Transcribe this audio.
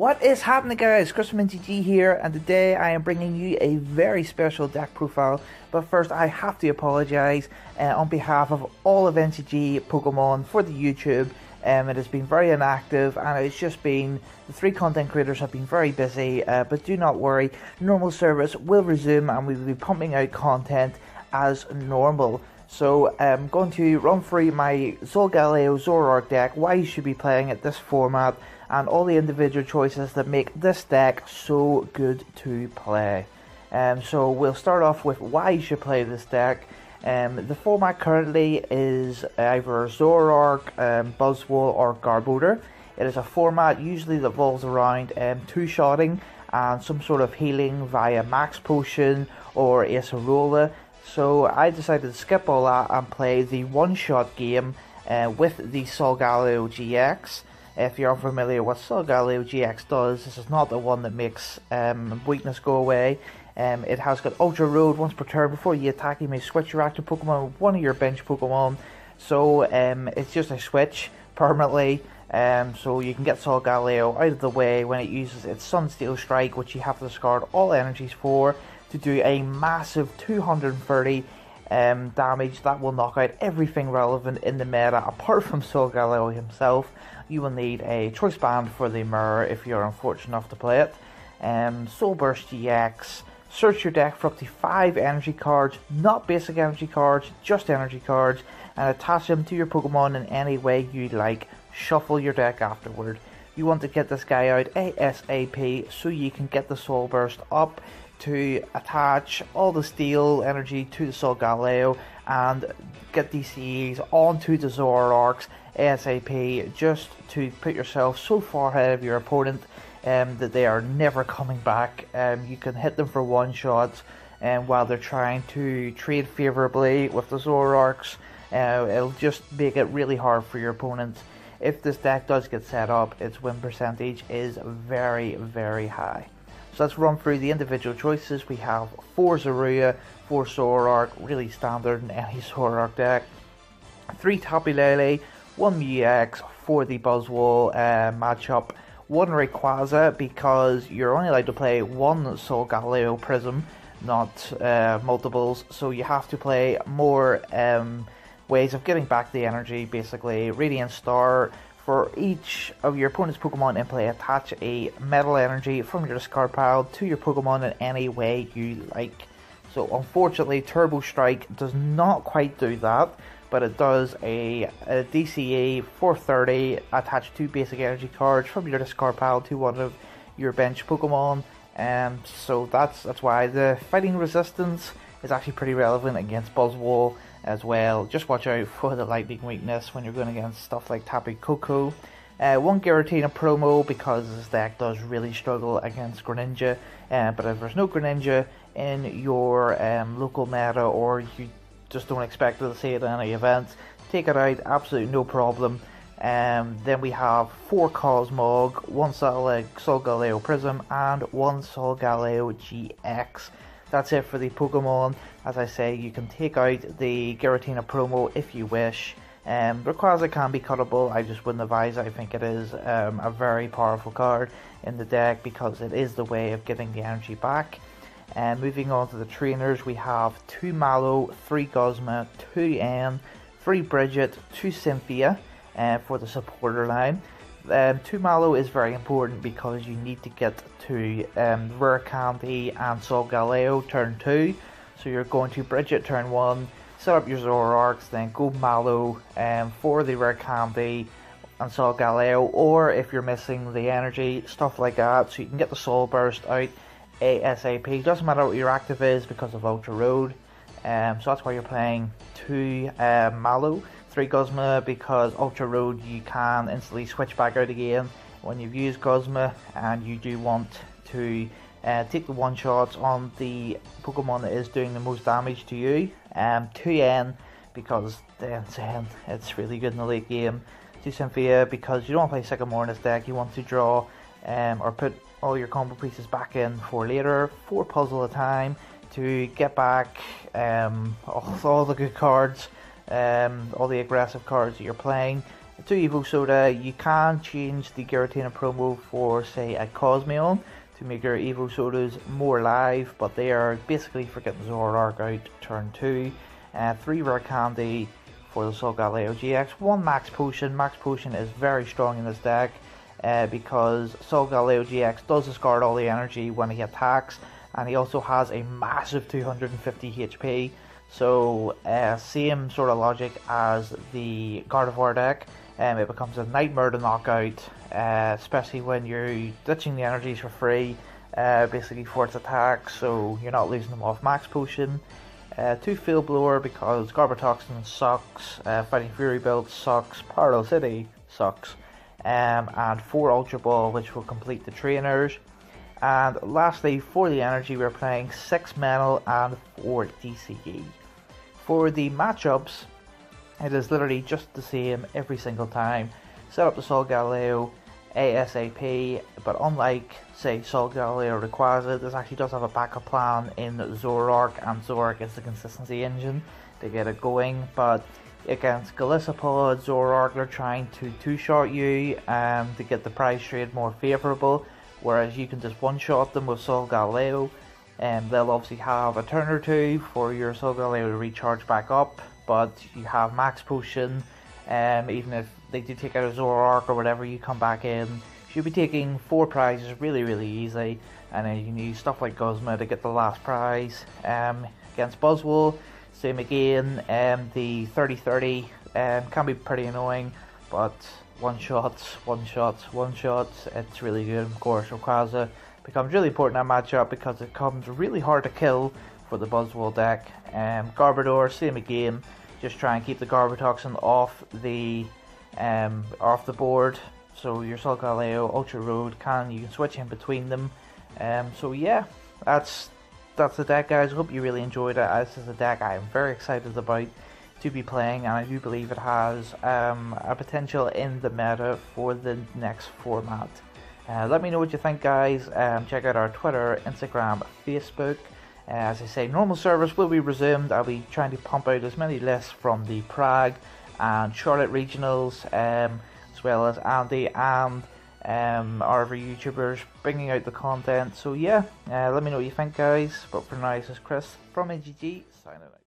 What is happening, guys? Chris from NTG here, and today I am bringing you a very special deck profile. But first, I have to apologise on behalf of all of NTG Pokemon for the YouTube. It has been very inactive, and it's just been, the three content creators have been very busy, but do not worry, normal service will resume and we will be pumping out content as normal. So I'm going to run through my Solgaleo Zoroark deck, why you should be playing at this format, and all the individual choices that make this deck so good to play. So we'll start off with why you should play this deck. The format currently is either Zoroark, Buzzwole or Garbodor. It is a format usually that revolves around two-shotting and some sort of healing via Max Potion or Acerola. So I decided to skip all that and play the one-shot game with the Solgaleo GX. If you're unfamiliar with what Solgaleo GX does, this is not the one that makes weakness go away. It has got Ultra Road once per turn. Before you attack, you may switch your active Pokemon with one of your bench Pokemon. So it's just a switch permanently. So you can get Solgaleo out of the way when it uses its Sunsteel Strike, which you have to discard all energies for, to do a massive 230 damage that will knock out everything relevant in the meta apart from Solgaleo himself. You will need a Choice Band for the mirror if you're unfortunate enough to play it. Soul Burst GX. Search your deck for up to 5 energy cards, not basic energy cards, just energy cards, and attach them to your Pokemon in any way you like. Shuffle your deck afterward. You want to get this guy out ASAP so you can get the Soul Burst up to attach all the steel energy to the Solgaleo and get DCEs onto the Zoroarks ASAP, just to put yourself so far ahead of your opponent that they are never coming back. You can hit them for one shots while they're trying to trade favourably with the Zoroarks. It'll just make it really hard for your opponent. If this deck does get set up, its win percentage is very, very high. So let's run through the individual choices. We have 4 Zorua, 4 Zoroark, really standard in any Zoroark deck. 3 Tapu Lele, 1 Mew-EX for the Buzzwole matchup. 1 Rayquaza, because you're only allowed to play 1 Solgaleo Prism, not multiples. So you have to play more ways of getting back the energy, basically. Radiant Star. For each of your opponent's Pokemon in play, attach a metal energy from your discard pile to your Pokemon in any way you like. So unfortunately, Turbo Strike does not quite do that, but it does a DCE 430, attach 2 basic energy cards from your discard pile to one of your bench Pokemon. So that's why the fighting resistance is actually pretty relevant against Buzzwole as well. Just watch out for the lightning weakness when you're going against stuff like Tapu Koko. 1 Giratina promo, because this deck does really struggle against Greninja, but if there's no Greninja in your local meta, or you just don't expect to see it in any event, take it out, absolutely no problem. Then we have 4 Cosmog, 1 Solgaleo Prism, and 1 Solgaleo GX. That's it for the Pokemon. As I say, you can take out the Giratina promo if you wish. Rayquaza can be cuttable. I just wouldn't advise it. I think it is a very powerful card in the deck because it is the way of getting the energy back. Moving on to the trainers, we have 2 Mallow, 3 Guzma, 2 N, 3 Bridget, 2 Cynthia for the supporter line. 2 Mallow is very important because you need to get to Rare Candy and Solgaleo turn 2. So you're going to Bridget turn 1, set up your Zoroarks, then go Mallow for the Rare Candy and Solgaleo, or if you're missing the energy, stuff like that, so you can get the Soul Burst out ASAP. Doesn't matter what your active is because of Ultra Road. So that's why you're playing 2 Mallow, 3 Guzma, because Ultra Road you can instantly switch back out again when you've used Guzma, and you do want to take the one shots on the Pokemon that is doing the most damage to you. 2N, because then it's really good in the late game. 2 Cynthia, because you don't want to play Sycamore in this deck, you want to draw or put all your combo pieces back in for later. 4 Puzzle at a time to get back all the good cards, all the aggressive cards that you're playing. to Evo Soda, you can change the Giratina promo for, say, a Cosmeon to make your Evo Sodas more live, but they are basically for getting Zoroark out turn 2. 3 rare candy for the Solgaleo GX, 1 max potion. Max potion is very strong in this deck because Solgaleo GX does discard all the energy when he attacks, and he also has a massive 250 HP. So same sort of logic as the Gardevoir deck. It becomes a nightmare to knock out, especially when you're ditching the energies for free, basically for its attack, so you're not losing them off max potion. 2 Field Blower because Garbotoxin sucks, Fighting Fury build sucks, Parallel City sucks, and 4 Ultra Ball, which will complete the trainers. And lastly, for the energy, we're playing 6 Mental and 4 DCE. For the matchups, it is literally just the same every single time. Set up the Solgaleo ASAP, but unlike, say, Solgaleo Rayquaza, this actually does have a backup plan in Zoroark, and Zoroark is the consistency engine to get it going. But against Golisopod, Zoroark, they're trying to two-shot you to get the price trade more favourable, whereas you can just one-shot them with Solgaleo, and they'll obviously have a turn or two for your Solgaleo to recharge back up, but you have max potion. Even if they do take out a Zoroark or whatever, you come back in, you'll be taking 4 prizes really easy, and then you can use stuff like Guzma to get the last prize. Against Buzzwole, same again. The 30-30 can be pretty annoying, but one shots, it's really good. Of course, Rayquaza becomes really important in that matchup because it becomes really hard to kill for the Buzzwole deck. Garbodor, same again. Just try and keep the Garbotoxin off the board. So your Solgaleo, Ultra Road, you can switch in between them. So yeah, that's the deck, guys. I hope you really enjoyed it. This is a deck I am very excited about to be playing, and I do believe it has a potential in the meta for the next format. Let me know what you think, guys. Check out our Twitter, Instagram, Facebook. As I say, normal service will be resumed. I'll be trying to pump out as many lists from the Prague and Charlotte regionals, as well as Andy and our other YouTubers bringing out the content. So yeah, let me know what you think, guys. But for now, this is Chris from YugiohCardMarket signing out.